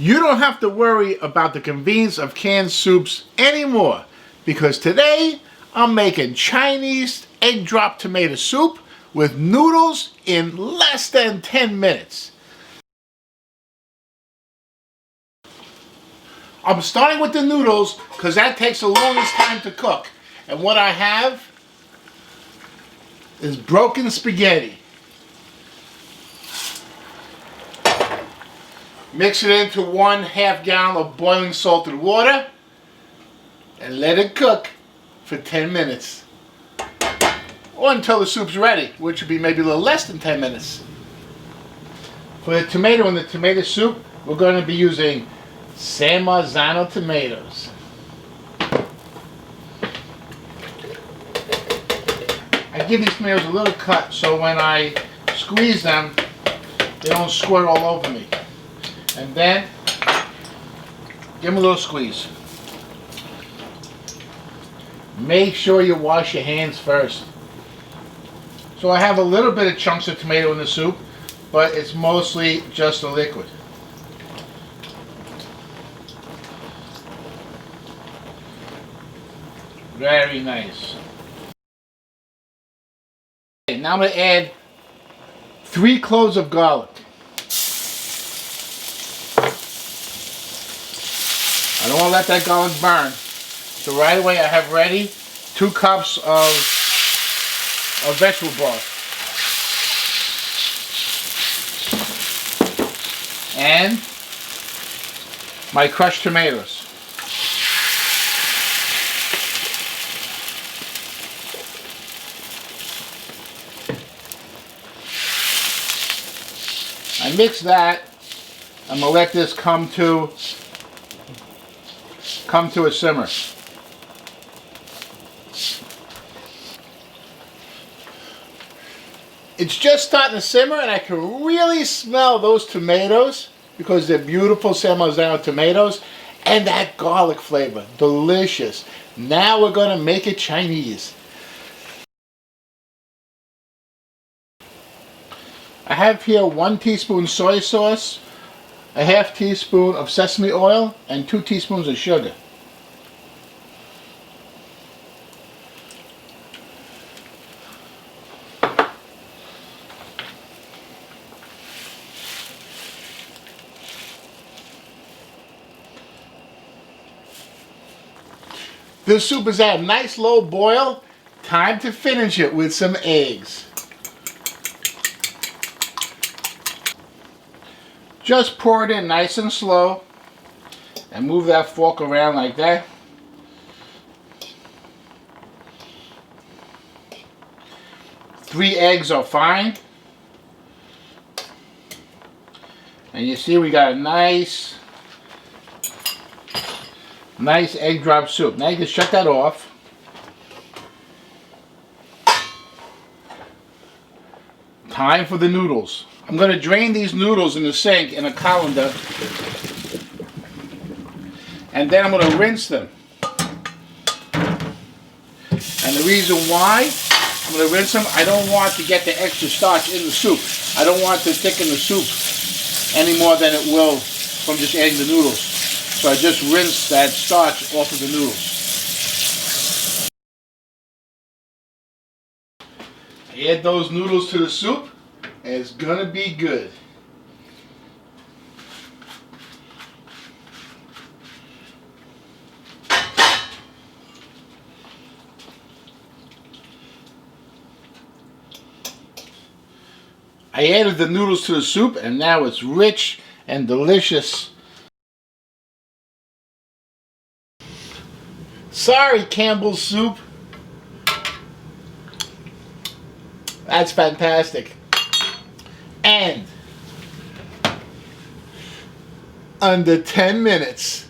You don't have to worry about the convenience of canned soups anymore, because today I'm making Chinese egg drop tomato soup with noodles in less than 10 minutes. I'm starting with the noodles because that takes the longest time to cook. And what I have is broken spaghetti. Mix it into 1/2 gallon of boiling salted water and let it cook for 10 minutes. Or until the soup's ready, which would be maybe a little less than 10 minutes. For the tomato in the tomato soup, we're going to be using Marzano tomatoes. I give these tomatoes a little cut so when I squeeze them, they don't squirt all over me. And then, give them a little squeeze. Make sure you wash your hands first. So I have a little bit of chunks of tomato in the soup, but it's mostly just a liquid. Very nice. Okay, now I'm going to add 3 cloves of garlic. I don't want to let that garlic burn. So right away I have ready 2 cups of vegetable broth. And my crushed tomatoes. I mix that. I'm going to let this come to a simmer. It's just starting to simmer and I can really smell those tomatoes because they're beautiful Marzano tomatoes and that garlic flavor. Delicious. Now we're going to make it Chinese. I have here 1 teaspoon soy sauce, a 1/2 teaspoon of sesame oil, and 2 teaspoons of sugar. This soup is at a nice low boil. Time to finish it with some eggs. Just pour it in nice and slow and move that fork around like that. Three eggs are fine. And you see we got a nice egg drop soup. Now you can shut that off. Time for the noodles. I'm going to drain these noodles in the sink in a colander. And then I'm going to rinse them. And the reason why I'm going to rinse them, I don't want to get the extra starch in the soup. I don't want to thicken the soup any more than it will from just adding the noodles. So I just rinse that starch off of the noodles. Add those noodles to the soup and it's gonna be good. I added the noodles to the soup and now it's rich and delicious. Sorry, Campbell's soup. That's fantastic. And under 10 minutes.